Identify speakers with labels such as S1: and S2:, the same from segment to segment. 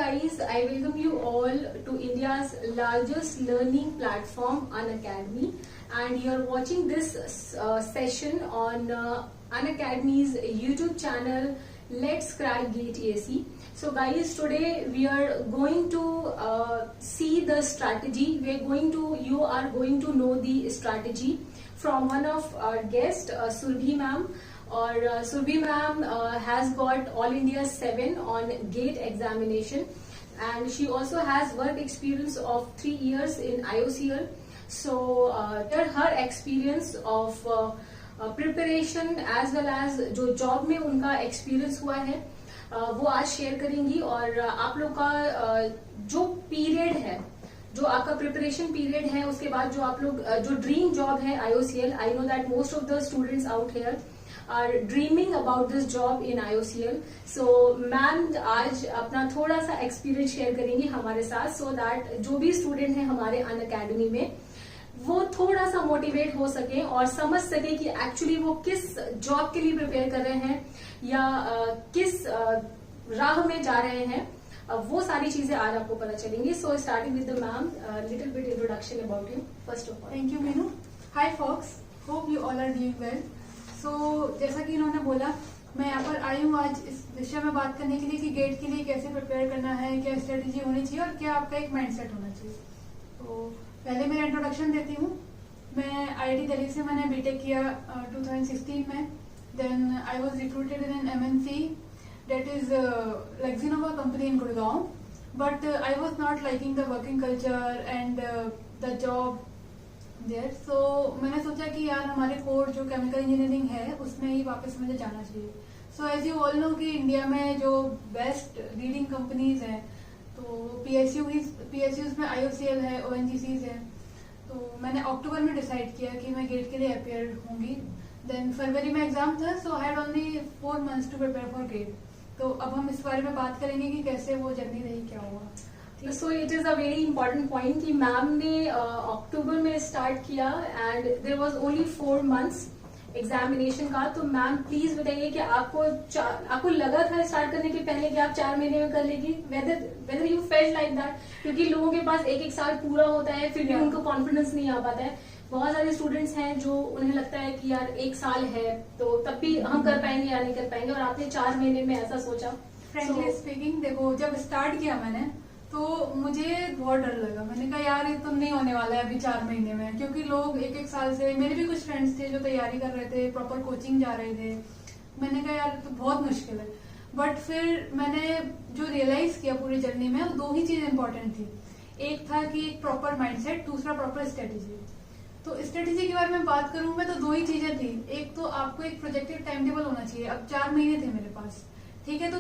S1: guys, I welcome you all to India's largest learning platform, Unacademy, and you're watching this session on Unacademy's YouTube channel, Let's Crack GATE AC. So guys, today we are going to see the strategy. You are going to know the strategy from one of our guests, Surbhi ma'am. और Surbhi ma'am has got All India 7 on GATE examination, and she also has work experience of 3 years in IOCL. So her experience of preparation as well as जो job में उनका experience हुआ है वो आज share करेंगी. और आप लोग का जो पीरियड है, जो आपका प्रिपरेशन पीरियड है, उसके बाद जो आप लोग जो ड्रीम जॉब है IOCL, I know that most of the students out here are dreaming about this job in IOCL. So ma'am आज अपना थोड़ा सा एक्सपीरियंस शेयर करेंगी हमारे साथ, so that जो भी स्टूडेंट है हमारे अनअकैडमी में वो थोड़ा सा मोटिवेट हो सके और समझ सके कि एक्चुअली वो किस जॉब के लिए प्रिपेयर कर रहे हैं या किस राह में जा रहे हैं. वो सारी चीजें आज आपको पता चलेंगी. So starting with the ma'am, little bit introduction about you first of all.
S2: Thank you Meenu. Hi folks, hope you all are doing well. So जैसा कि इन्होंने बोला, मैं यहाँ पर आई हूँ आज इस विषय में बात करने के लिए कि गेट के लिए कैसे प्रिपेयर करना है, क्या स्ट्रेटेजी होनी चाहिए और क्या आपका एक माइंडसेट होना चाहिए. तो पहले मेरा इंट्रोडक्शन देती हूँ. मैं IIT दिल्ली से मैंने बीटेक किया 2016 में. Then I was recruited in an MNC that is Lexinova company in Gurgaon. But I was not liking the working culture and the job there. So मैंने सोचा कि यार हमारे कोर जो केमिकल इंजीनियरिंग है उसमें ही वापस मुझे जाना चाहिए. So as you all know कि इंडिया में जो बेस्ट लीडिंग कंपनीज हैं तो PSUs में IOCL है, ONGCs है. तो मैंने अक्टूबर में डिसाइड किया कि मैं गेट के लिए अपेयर होंगी. देन फरवरी में एग्जाम था, so I had only 4 months to prepare for GATE. तो अब हम इस बारे में बात करेंगे कि कैसे वो जर्नी रही, क्या हुआ.
S1: So it is a very important point कि मैम ने अक्टूबर में स्टार्ट किया and there was only 4 months examination का. तो मैम प्लीज बताइए कि आपको लगा था स्टार्ट करने के पहले कि आप 4 महीने में कर लेगी, whether you felt like that? क्योंकि लोगों के पास एक साल पूरा होता है फिर भी उनको कॉन्फिडेंस नहीं आ पाता है. बहुत सारे स्टूडेंट्स हैं जो उन्हें लगता है कि यार 1 साल है तो तब भी हम कर पाएंगे या नहीं कर पाएंगे, और आपने 4 महीने में ऐसा सोचा.
S2: फ्रेंकली स्पीकिंग, देखो जब स्टार्ट किया मैंने तो मुझे बहुत डर लगा. मैंने कहा यार ये तो नहीं होने वाला है अभी 4 महीने में, क्योंकि लोग 1 साल से, मेरे भी कुछ फ्रेंड्स थे जो तैयारी कर रहे थे, प्रॉपर कोचिंग जा रहे थे. मैंने कहा यार तो बहुत मुश्किल है. बट फिर मैंने जो रियलाइज किया पूरी जर्नी में, वो 2 ही चीज इंपॉर्टेंट थी. एक था कि एक प्रॉपर माइंडसेट, दूसरा प्रॉपर स्ट्रेटेजी. तो स्ट्रेटेजी के बारे में बात करूं मैं तो 2 ही चीजें थी. एक तो आपको एक प्रोजेक्टेड टाइम टेबल होना चाहिए. अब 4 महीने थे मेरे पास, ठीक है. तो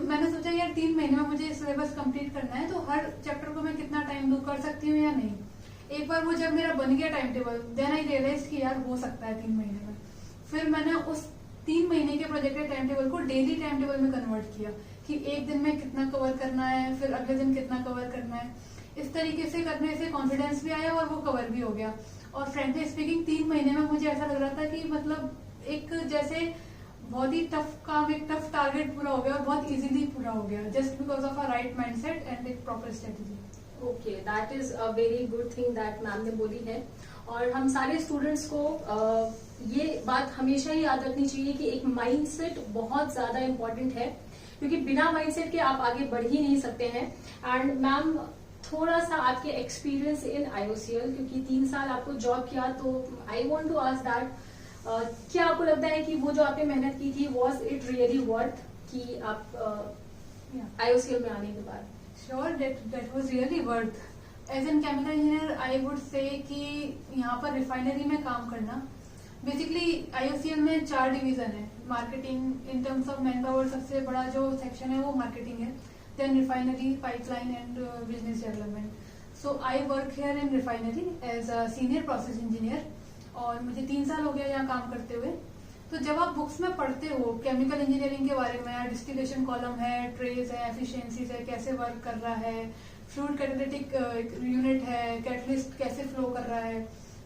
S2: मैंने सोचा यार 3 महीने में मुझे सिलेबस कंप्लीट करना है, तो हर चैप्टर को मैं कितना टाइम दूं, कर सकती हूँ या नहीं. एक बार वो जब मेरा बन गया time table, then I realise कि यार हो सकता है 3 महीने में. फिर मैंने उस 3 महीने के प्रोजेक्टेड टाइम टेबल को डेली टाइम टेबल में कन्वर्ट किया कि एक दिन में कितना कवर करना है, फिर अगले दिन कितना कवर करना है. इस तरीके से करने से कॉन्फिडेंस भी आया और वो कवर भी हो गया. और फ्रेंकली स्पीकिंग 3 महीने में मुझे ऐसा लग रहा था कि मतलब एक जैसे बहुत ही टफ काम, एक टफ टारगेट पूरा हो गया और बहुत इजीली पूरा हो गया, just because of a right mindset and एक proper strategy.
S1: Okay, that is a very good thing that ma'am ने बोली है. और हम सारे स्टूडेंट्स को ये बात हमेशा ही याद रखनी चाहिए कि एक माइंडसेट बहुत ज्यादा इम्पोर्टेंट है, क्योंकि बिना माइंडसेट के आप आगे बढ़ ही नहीं सकते हैं. एंड मैम थोड़ा सा आपके एक्सपीरियंस इन IOCL, क्योंकि 3 साल आपको जॉब किया, तो I want to ask that क्या आपको लगता है कि वो जो आपने मेहनत की थी वॉज इट रियली वर्थ कि आप IOCL में आने के बाद?
S2: Sure, that was really worth. As an chemical engineer I would say कि यहाँ पर रिफाइनरी में काम करना, बेसिकली IOCL में 4 डिवीजन है. Marketing, in terms of manpower सबसे बड़ा जो सेक्शन है वो मार्केटिंग है. Then refinery, pipeline and business development. So I work here in refinery as a senior process engineer और मुझे 3 साल हो गया यहाँ काम करते हुए. तो जब आप बुक्स में पढ़ते हो केमिकल इंजीनियरिंग के बारे में, डिस्टिलेशन कॉलम है, ट्रेस है, एफिशिएंसीज है, कैसे वर्क कर रहा है, फ्लूइड कैटालिटिक यूनिट है, कैटलिस्ट कैसे फ्लो कर रहा है,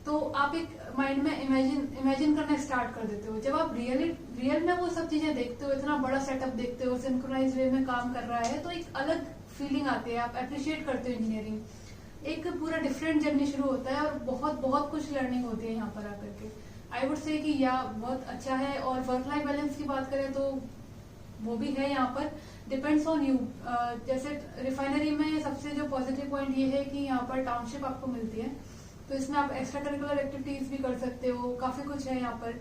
S2: तो आप एक माइंड में इमेजिन करना स्टार्ट कर देते हो. जब आप रियल में वो सब चीजें देखते हो, इतना बड़ा सेटअप देखते हो, सिंक्रोनाइज वे में काम कर रहा है, तो एक अलग फीलिंग आती है, आप अप्रिशिएट करते हो इंजीनियरिंग, एक पूरा डिफरेंट जर्नी शुरू होता है और बहुत बहुत कुछ लर्निंग होती है यहाँ पर आकर के। आई वुड से कि या बहुत अच्छा है। और वर्क लाइफ बैलेंस की बात करें तो वो भी है यहाँ पर, डिपेंड्स ऑन यू। जैसे रिफाइनरी में सबसे जो पॉजिटिव पॉइंट ये है कि यहाँ पर टाउनशिप आपको मिलती है, तो इसमें आप एक्स्ट्रा करिकुलर एक्टिविटीज भी कर सकते हो, काफी कुछ है यहाँ पर,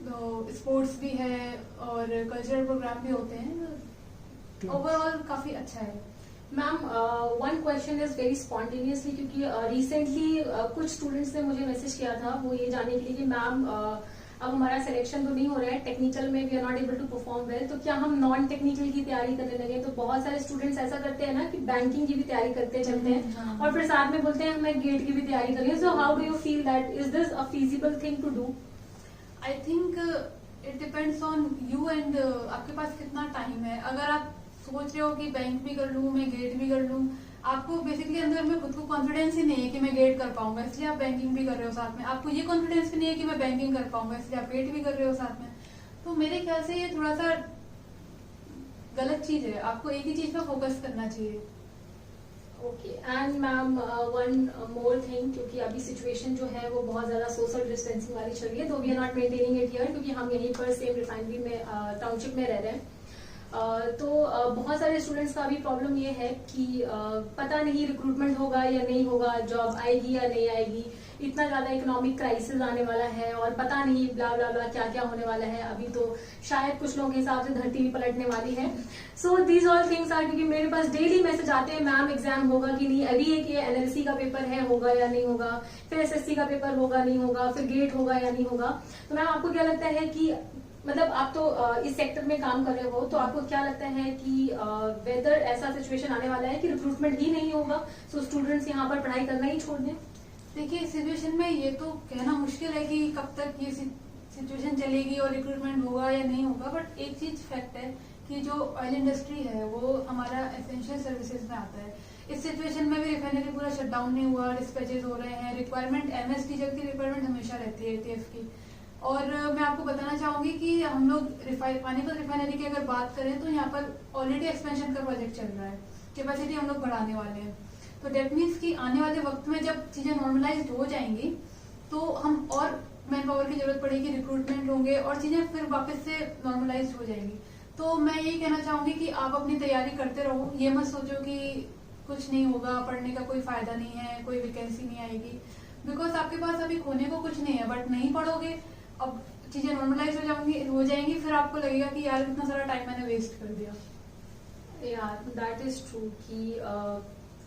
S2: तो स्पोर्ट्स भी है और कल्चरल प्रोग्राम भी होते हैं। ओवरऑल काफी अच्छा है।
S1: Ma'am one question is very spontaneously, क्योंकि रिसेंटली कुछ स्टूडेंट्स ने मुझे मैसेज किया था वो ये जानने के लिए कि मैम अब हमारा सिलेक्शन तो नहीं हो रहा है, टेक्निकल में we are not able to perform well, तो क्या हम नॉन टेक्निकल की तैयारी करने लगे? तो बहुत सारे स्टूडेंट्स ऐसा करते हैं ना कि बैंकिंग की भी तैयारी करते चलते हैं और फिर साथ में बोलते हैं मैं गेट की भी तैयारी कर रही हूँ। So how do you feel that, is this a feasible thing to do?
S2: I think it depends on you and आपके पास कितना टाइम है। अगर आप सोच रहे हो कि बैंक भी कर लूं, मैं गेट भी कर लूं, आपको बेसिकली अंदर में खुद को कॉन्फिडेंस ही नहीं है कि मैं गेट कर पाऊंगा, इसलिए आप बैंकिंग भी कर रहे हो साथ में। आपको ये कॉन्फिडेंस भी नहीं है कि मैं बैंकिंग कर पाऊंगा, इसलिए आप गेट भी कर रहे हो साथ में। तो मेरे ख्याल से ये थोड़ा सा गलत चीज है, आपको एक ही चीज पर फोकस करना चाहिए।
S1: Okay, and ma'am one more thing, क्योंकि अभी सिचुएशन जो है वो बहुत ज्यादा सोशल डिस्टेंसिंग वाली चल रही है, तो we are not maintaining it here, क्योंकि हम यहीं पर सेम रिफाइनरी में टाउनशिप में रह रहे हैं। तो बहुत सारे स्टूडेंट्स का भी प्रॉब्लम ये है कि पता नहीं रिक्रूटमेंट होगा या नहीं होगा, जॉब आएगी या नहीं आएगी, इतना ज्यादा इकोनॉमिक क्राइसिस आने वाला है और पता नहीं ब्ला ब्ला ब्ला क्या क्या होने वाला है। अभी तो शायद कुछ लोगों के हिसाब से धरती भी पलटने वाली है। So these all things are, क्योंकि मेरे पास डेली मैसेज आते हैं मैम एग्जाम होगा कि नहीं, अभी एक ये एनएलसी का पेपर है, होगा या नहीं होगा, फिर एसएससी का पेपर होगा नहीं होगा, फिर गेट होगा या नहीं होगा। तो मैम आपको क्या लगता है कि मतलब आप तो इस सेक्टर में काम कर रहे हो, तो आपको क्या लगता है कि वेदर ऐसा सिचुएशन आने वाला है कि रिक्रूटमेंट ही नहीं होगा, सो स्टूडेंट्स यहाँ पर पढ़ाई करना ही छोड़ दें?
S2: देखिए, सिचुएशन में ये तो कहना मुश्किल है कि कब तक ये सिचुएशन चलेगी और रिक्रूटमेंट होगा या नहीं होगा, बट एक चीज फैक्ट है कि जो ऑयल इंडस्ट्री है वो हमारा एसेंशियल सर्विसेज में आता है। इस सिचुएशन में भी रिफाइनरी पूरा शटडाउन नहीं हुआ, डिस्पैचेज हो रहे हैं, रिक्वायरमेंट एमएस टीचर की रिक्वायरमेंट हमेशा रहती है एटीएफ की। और मैं आपको बताना चाहूंगी कि हम लोग पानीपत रिफाइनरी की अगर बात करें तो यहाँ पर ऑलरेडी एक्सपेंशन का प्रोजेक्ट चल रहा है, कैपेसिटी हम लोग बढ़ाने वाले हैं। तो डेट मीन्स कि आने वाले वक्त में जब चीजें नॉर्मलाइज हो जाएंगी तो हम और मैन पावर की जरूरत पड़ेगी, रिक्रूटमेंट होंगे और चीजें फिर वापस से नॉर्मलाइज हो जाएंगी। तो मैं यही कहना चाहूंगी कि आप अपनी तैयारी करते रहो, ये मत सोचो कि कुछ नहीं होगा, पढ़ने का कोई फायदा नहीं है, कोई वैकेंसी नहीं आएगी, बिकॉज आपके पास अभी खोने को कुछ नहीं है। बट नहीं पढ़ोगे, अब चीजें नॉर्मलाइज हो जाएंगी, फिर आपको लगेगा कि यार इतना सारा टाइम मैंने वेस्ट कर दिया।
S1: यार दैट इज ट्रू कि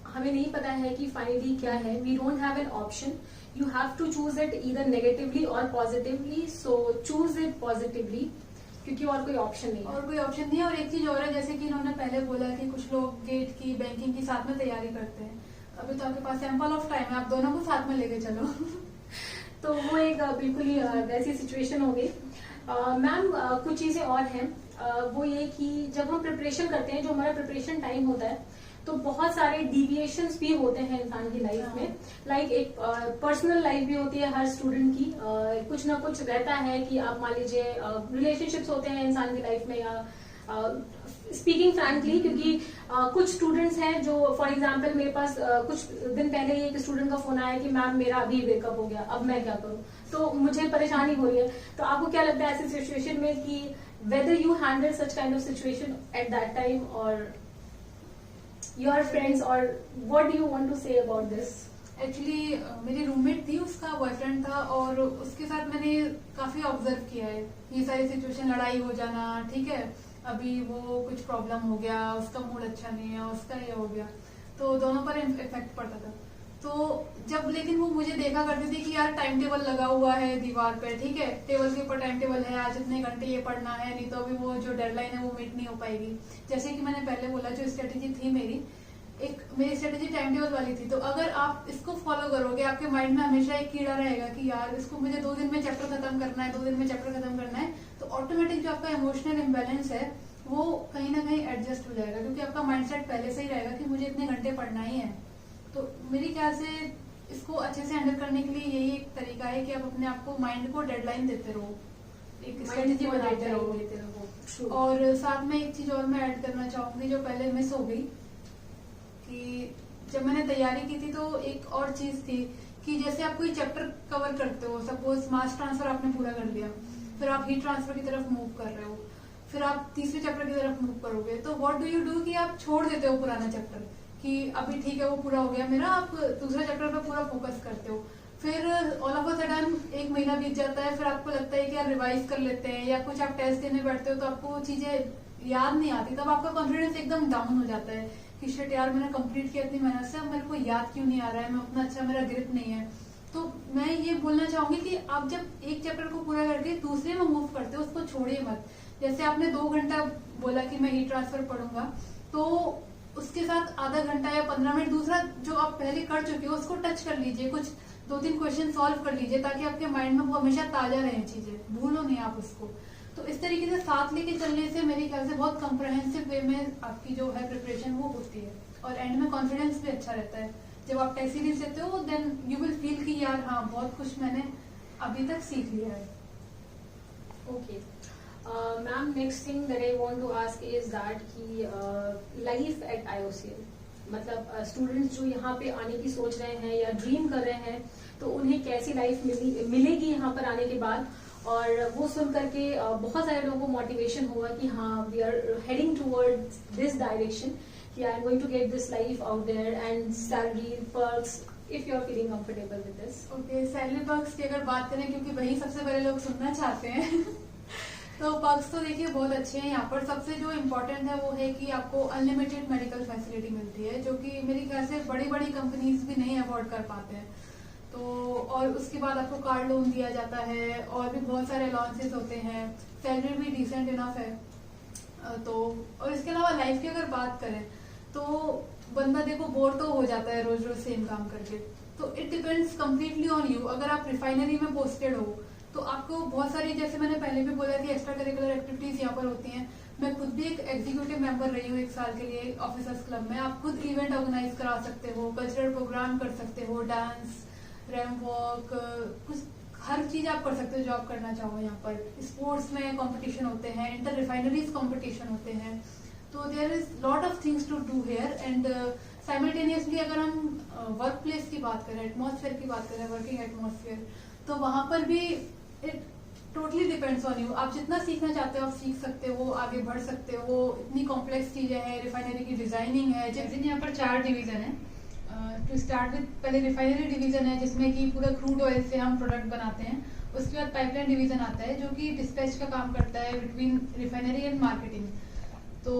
S1: हमें नहीं पता है कि फाइनली क्या है, we don't have an option, you have to choose it either negatively और positively, so choose it positively, क्योंकि और कोई ऑप्शन नहीं है।
S2: और कोई ऑप्शन नहीं है। और एक चीज और है, जैसे कि इन्होंने पहले बोला कि कुछ लोग गेट की, बैंकिंग की साथ में तैयारी करते हैं, अभी तो आपके पास एम्पल ऑफ टाइम है, आप दोनों को साथ में लेके चलो।
S1: तो वो एक बिल्कुल ही वैसी सिचुएशन होगी। मैम कुछ चीजें और हैं, वो ये कि जब हम प्रिपरेशन करते हैं, जो हमारा प्रिपरेशन टाइम होता है, तो बहुत सारे डिविएशंस भी होते हैं इंसान की लाइफ में। लाइक एक पर्सनल लाइफ भी होती है हर स्टूडेंट की, कुछ ना कुछ रहता है कि आप मान लीजिए रिलेशनशिप्स होते हैं इंसान की लाइफ में, या स्पीकिंग फ्रैंकली, क्योंकि कुछ स्टूडेंट्स हैं जो, फॉर एग्जांपल मेरे पास कुछ दिन पहले ही एक स्टूडेंट का फोन आया कि मैम मेरा अभी ब्रेकअप हो गया, अब मैं क्या करूं, तो मुझे परेशानी हो रही है। तो आपको क्या लगता है ऐसी सिचुएशन में कि whether you handle such kind of situation at that time, और योर फ्रेंड्स, और what do you want to say about this?
S2: Actually मेरी रूममेट थी, उसका बॉयफ्रेंड था और उसके साथ मैंने काफी ऑब्जर्व किया है ये सारी सिचुएशन, लड़ाई हो जाना, ठीक है, अभी वो कुछ प्रॉब्लम हो गया, उसका मूड अच्छा नहीं है, उसका ये हो गया, तो दोनों पर इफेक्ट पड़ता था। तो जब लेकिन वो मुझे देखा करती थी कि यार टाइम टेबल लगा हुआ है दीवार पे, ठीक है, टेबल के ऊपर टाइम टेबल है, आज इतने घंटे ये पढ़ना है, नहीं तो अभी वो जो डेडलाइन है वो मीट नहीं हो पाएगी। जैसे कि मैंने पहले बोला, जो स्ट्रेटेजी थी मेरी स्ट्रेटेजी टाइम टेबल वाली थी, तो अगर आप इसको फॉलो करोगे, आपके माइंड में हमेशा एक कीड़ा रहेगा कि यार इसको मुझे 2 दिन में चैप्टर खत्म करना है, 2 दिन में चैप्टर खत्म करना है, तो ऑटोमेटिक जो आपका इमोशनल इम्बैलेंस है वो कहीं ना कहीं एडजस्ट हो जाएगा, क्योंकि आपका माइंडसेट पहले से ही रहेगा कि मुझे इतने घंटे पढ़ना ही है। तो मेरे ख्याल से इसको अच्छे से हैंडल करने के लिए यही एक तरीका है कि आप अपने आप को, माइंड को डेडलाइन देते रहो, एक स्ट्रेटेजी बनाते रहो। और साथ में एक चीज और मैं ऐड करना चाहूंगी जो पहले मिस हो गई, कि जब मैंने तैयारी की थी तो एक और चीज थी कि जैसे आप कोई चैप्टर कवर करते हो, सपोज मास ट्रांसफर आपने पूरा कर लिया, फिर आप हीट ट्रांसफर की तरफ मूव कर रहे हो, फिर आप तीसरे चैप्टर की तरफ मूव करोगे, तो व्हाट डू यू डू कि आप छोड़ देते हो पुराना चैप्टर कि अभी ठीक है वो पूरा हो गया मेरा, आप दूसरे चैप्टर पे पूरा फोकस करते हो। फिर ऑल ऑफ अ सडन 1 महीना बीत जाता है, फिर आपको लगता है कि यार रिवाइज कर लेते हैं, या कुछ आप टेस्ट देने बैठते हो तो आपको वो चीजें याद नहीं आती, तब आपका कॉन्फिडेंस एकदम डाउन हो जाता है कि शिट यार मैंने कंप्लीट किया इतनी मेहनत से, अब मेरे को याद क्यों नहीं आ रहा है, मैं उतना अच्छा मेरा ग्रिप नहीं है। तो मैं ये बोलना चाहूंगी कि आप जब एक चैप्टर को पूरा करके दूसरे में मूव करते हो उसको छोड़िए मत। जैसे आपने 2 घंटा बोला कि मैं हीट ट्रांसफर पढ़ूंगा, तो उसके साथ आधा घंटा या 15 मिनट दूसरा जो आप पहले कर चुके हो उसको टच कर लीजिए, कुछ 2-3 क्वेश्चन सॉल्व कर लीजिए, ताकि आपके माइंड में वो हमेशा ताजा रहे चीजें, भूलो नहीं आप उसको। तो इस तरीके से साथ लेके चलने से मेरे ख्याल से बहुत कंप्रहेंसिव वे में आपकी जो है प्रिपरेशन वो होती है, और एंड में कॉन्फिडेंस भी अच्छा रहता है। जब आप टेस्ट सीरीज देते हो देन यू विल फील कि यार हाँ बहुत कुछ मैंने अभी तक सीख लिया है।
S1: Okay ma'am, next thing that I want to ask is that कि लाइफ एट IOCL, मतलब स्टूडेंट्स जो यहाँ पे आने की सोच रहे हैं या ड्रीम कर रहे हैं, तो उन्हें कैसी लाइफ मिलेगी यहाँ पर आने के बाद, और वो सुन करके बहुत सारे लोगों को मोटिवेशन हुआ कि हाँ we are heading towards this direction, कि I am going to get this life out there and salary perks, if you are feeling comfortable with this.
S2: Okay, salary perks की अगर बात करें, क्योंकि वही सबसे पहले लोग सुनना चाहते हैं तो पर्क्स तो देखिए बहुत अच्छे हैं यहाँ पर। सबसे जो इम्पोर्टेंट है वो है कि आपको अनलिमिटेड मेडिकल फैसिलिटी मिलती है, जो कि मेरे ख्याल से बड़ी बड़ी कंपनीज भी नहीं अफोर्ड कर पाते हैं। तो और उसके बाद आपको कार लोन दिया जाता है, और भी बहुत सारे अलाउंसेस होते हैं, सैलरी भी डिसेंट इनफ है। तो और इसके अलावा लाइफ की अगर बात करें तो बंदा देखो बोर तो हो जाता है रोज रोज सेम काम करके, तो it depends completely on you. अगर आप रिफाइनरी में पोस्टेड हो तो आपको बहुत सारी, जैसे मैंने पहले भी बोला कि एक्स्ट्रा करिकुलर एक्टिविटीज यहाँ पर होती हैं। मैं खुद भी एक एग्जीक्यूटिव मेंबर रही हूँ 1 साल के लिए ऑफिसर्स क्लब में। आप खुद इवेंट ऑर्गेनाइज करा सकते हो, कल्चरल प्रोग्राम कर सकते हो, डांस, रैंप वॉक, कुछ हर चीज आप कर सकते हो जो आप करना चाहो यहाँ पर। स्पोर्ट्स में कंपटीशन होते हैं, इंटर रिफाइनरीज कंपटीशन होते हैं, तो there is lot of things to do here. And simultaneously अगर हम वर्क प्लेस की बात करें, एटमॉस्फेयर की बात करें, वर्किंग एटमॉस्फेयर, तो वहां पर भी it totally depends on you. आप जितना सीखना चाहते हो आप सीख सकते हो, आगे बढ़ सकते हो। इतनी कॉम्प्लेक्स चीजें हैं, रिफाइनरी की डिजाइनिंग है, जैसे यहाँ पर 4 डिवीजन है। टू स्टार्ट विद, पहले रिफाइनरी डिवीजन है जिसमें कि पूरा क्रूड ऑयल से हम प्रोडक्ट बनाते हैं। उसके बाद पाइपलाइन डिवीजन आता है जो कि डिस्पैच का काम करता है बिटवीन रिफाइनरी एंड मार्केटिंग। तो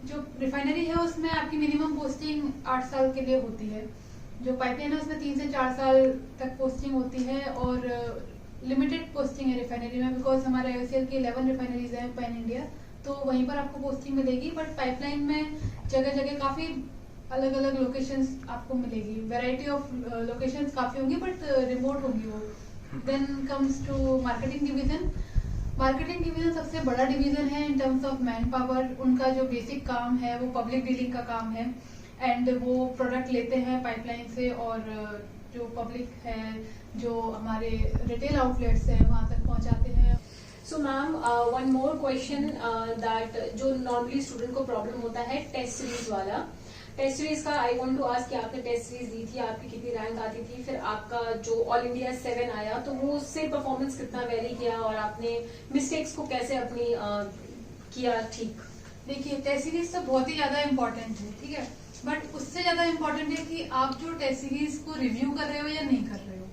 S2: जो रिफाइनरी है उसमें आपकी मिनिमम पोस्टिंग 8 साल के लिए होती है। जो पाइपलाइन है उसमें 3 से 4 साल तक पोस्टिंग होती है, और लिमिटेड पोस्टिंग है रिफाइनरी में, बिकॉज हमारे IOCL की 11 रिफाइनरीज हैं पैन इंडिया, तो वहीं पर आपको पोस्टिंग मिलेगी। बट पाइपलाइन में जगह जगह काफी अलग अलग लोकेशंस आपको मिलेगी, वैरायटी ऑफ लोकेशंस काफी होंगी, बट रिमोट होंगी वो। Then comes to marketing division. Marketing division सबसे बड़ा डिवीजन है in terms of manpower. उनका जो बेसिक काम है वो पब्लिक डीलिंग का काम है, एंड वो प्रोडक्ट लेते हैं पाइपलाइन से, और जो पब्लिक है, जो हमारे रिटेल आउटलेट्स हैं, वहां तक पहुंचाते हैं।
S1: So ma'am, one more question that जो नॉर्मली स्टूडेंट को प्रॉब्लम होता है टेस्ट सीरीज वाला। टेस्ट सीरीज का आई वांट टू आस्क कि आपने टेस्ट सीरीज दी थी, आपकी कितनी रैंक आती थी, फिर आपका जो ऑल इंडिया 7 आया तो वो उससे परफॉर्मेंस कितना वेरी किया, और आपने मिस्टेक्स को कैसे अपनी किया ठीक।
S2: देखिए टेस्ट सीरीज तो बहुत ही ज्यादा इम्पोर्टेंट है, ठीक है, बट उससे ज्यादा इम्पोर्टेंट है कि आप जो टेस्ट सीरीज को रिव्यू कर रहे हो या नहीं कर रहे हो।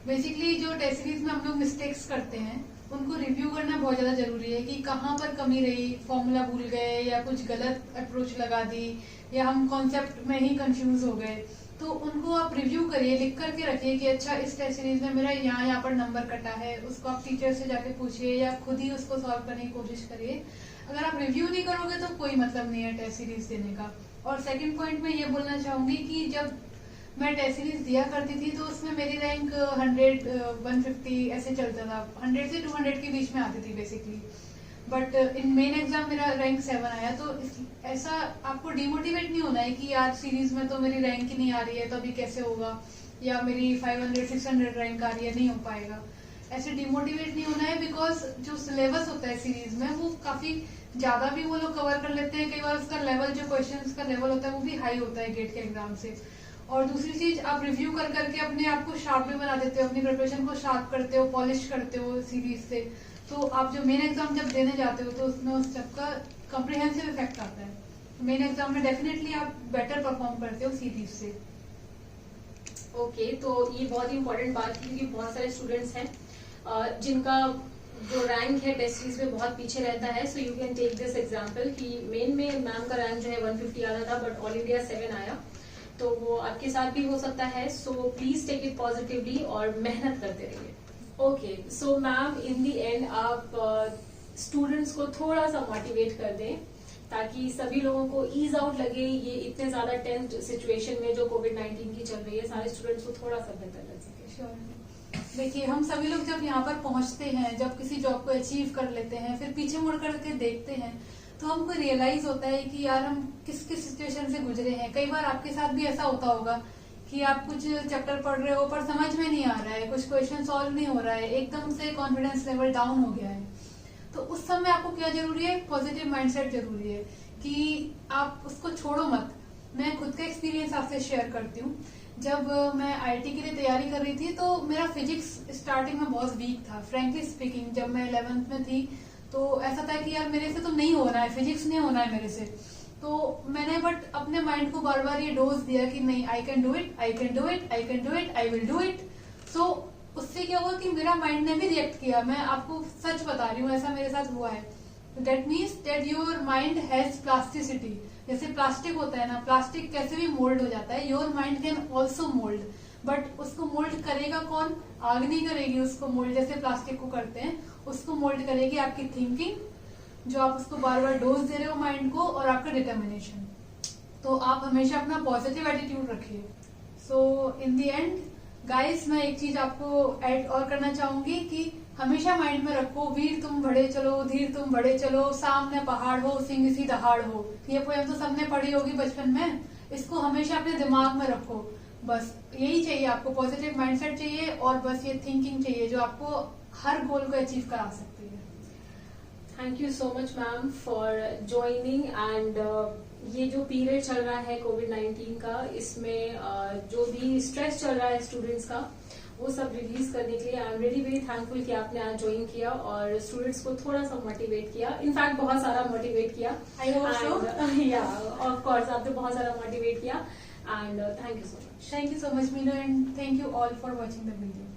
S2: बेसिकली जो टेस्ट सीरीज में हम लोग मिस्टेक्स करते हैं उनको रिव्यू करना बहुत ज्यादा जरूरी है कि कहाँ पर कमी रही, फॉर्मूला भूल गए, या कुछ गलत अप्रोच लगा दी, या हम कॉन्सेप्ट में ही कंफ्यूज हो गए, तो उनको आप रिव्यू करिए, लिख करके रखिए कि अच्छा इस टेस्ट सीरीज में मेरा यहाँ पर नंबर कटा है। उसको आप टीचर से जाके पूछिए या खुद ही उसको सॉल्व करने की कोशिश करिए। अगर आप रिव्यू नहीं करोगे तो कोई मतलब नहीं है टेस्ट सीरीज देने का। और सेकंड पॉइंट में ये बोलना चाहूंगी कि जब मैं टेस्ट सीरीज दिया करती थी तो उसमें मेरी रैंक 100, 150 ऐसे चलता था, 100 से 200 के बीच में आती थी basically. But in main exam मेरा रैंक 7 आया। तो ऐसा आपको डिमोटिवेट नहीं होना है कि यार सीरीज में तो मेरी रैंक ही नहीं आ रही है तो अभी कैसे होगा, या मेरी 500, 600 रैंक आ रही है, नहीं हो पाएगा। ऐसे डिमोटिवेट नहीं होना है, बिकॉज जो सिलेबस होता है सीरीज में वो काफी ज्यादा भी वो लोग कवर कर लेते हैं, कई बार उसका लेवल, जो क्वेश्चंस का लेवल होता है वो भी हाई होता है गेट के एग्जाम से। और दूसरी चीज, आप रिव्यू कर करके अपने आप को शार्प भी बना देते हो, अपनी प्रिपरेशन को शार्प करते हो, पॉलिश करते हो सीरीज से। तो आप जो मेन एग्जाम जब देने जाते हो तो उसमें उस सबका कॉम्प्रिहेंसिव इफेक्ट आता है। मेन एग्जाम में डेफिनेटली आप बेटर परफॉर्म करते हो सीरीज से।
S1: ओके, तो ये बहुत ही इंपॉर्टेंट बात थी, क्योंकि बहुत सारे स्टूडेंट्स हैं जिनका जो रैंक है टेस्ट सीरीज में बहुत पीछे रहता है। So you can take this example कि मेन में मैम का रैंक जो है 150 आना था, बट ऑल इंडिया 7 आया, तो वो आपके साथ भी हो सकता है। So please take it positively और मेहनत करते रहिए। Okay, so ma'am in the end आप स्टूडेंट्स को थोड़ा सा मोटिवेट कर दें, ताकि सभी लोगों को ईज आउट लगे ये इतने ज्यादा टेंस्ड सिचुएशन में जो कोविड-19 की चल रही है, सारे स्टूडेंट्स को थोड़ा सा बेहतर लग सके।
S2: श्योर। देखिए, हम सभी लोग जब यहाँ पर पहुंचते हैं, जब किसी जॉब को अचीव कर लेते हैं, फिर पीछे मुड़ करके देखते हैं, तो हमको रियलाइज होता है कि यार हम किस किस सिचुएशन से गुजरे हैं। कई बार आपके साथ भी ऐसा होता होगा कि आप कुछ चैप्टर पढ़ रहे हो पर समझ में नहीं आ रहा है, कुछ क्वेश्चन सॉल्व नहीं हो रहा है, एकदम से कॉन्फिडेंस लेवल डाउन हो गया है। तो उस समय आपको क्या जरूरी है? पॉजिटिव माइंडसेट जरूरी है कि आप उसको छोड़ो मत। मैं खुद का एक्सपीरियंस आपसे शेयर करती हूँ। जब मैं आईआईटी के लिए तैयारी कर रही थी तो मेरा फिजिक्स स्टार्टिंग में बहुत वीक था। फ्रेंकली स्पीकिंग, जब मैं 11th में थी तो ऐसा था कि यार मेरे से तो नहीं होना है, फिजिक्स नहीं होना है मेरे से। तो मैंने बट अपने माइंड को बार बार ये डोज दिया कि नहीं, I can do it, I can do it, I can do it, I will do it. So उससे क्या हुआ कि मेरा माइंड ने भी रिएक्ट किया। मैं आपको सच बता रही हूँ, ऐसा मेरे साथ हुआ है। That means that your mind has plasticity. जैसे प्लास्टिक होता है ना, प्लास्टिक कैसे भी मोल्ड हो जाता है, your mind can also mould. But उसको मोल्ड करेगा कौन? आग नहीं करेगी उसको मोल्ड, जैसे प्लास्टिक को करते हैं। उसको मोल्ड करेगी आपकी थिंकिंग, जो आप उसको बार बार डोज दे रहे हो माइंड को, और आपका डिटर्मिनेशन। तो आप हमेशा अपना पॉजिटिव एटीट्यूड रखिए। सो इन दी एंड गाइस, मैं एक चीज आपको ऐड और करना चाहूंगी कि हमेशा माइंड में रखो, वीर तुम बढ़े चलो, धीर तुम बढ़े चलो, सामने पहाड़ हो, सिंह सी दहाड़ हो। ये पोएम तो सबने पढ़ी होगी बचपन में। इसको हमेशा अपने दिमाग में रखो। बस यही चाहिए आपको, पॉजिटिव माइंडसेट चाहिए, और बस ये थिंकिंग चाहिए जो आपको हर गोल को अचीव करा सकती है।
S1: Thank you so much ma'am for joining. And ये जो पीरियड चल रहा है कोविड-19 का, इसमें जो भी स्ट्रेस चल रहा है स्टूडेंट्स का, वो सब रिलीज करने के लिए I am very very thankful कि आपने आज ज्वाइन किया और स्टूडेंट्स को थोड़ा सा मोटिवेट किया। इनफैक्ट बहुत सारा मोटिवेट किया।
S2: I hope so.
S1: या ऑफ कोर्स आपने बहुत सारा मोटिवेट किया। And thank you so much.
S2: Thank you so much, Meenu, and thank you all for watching the video.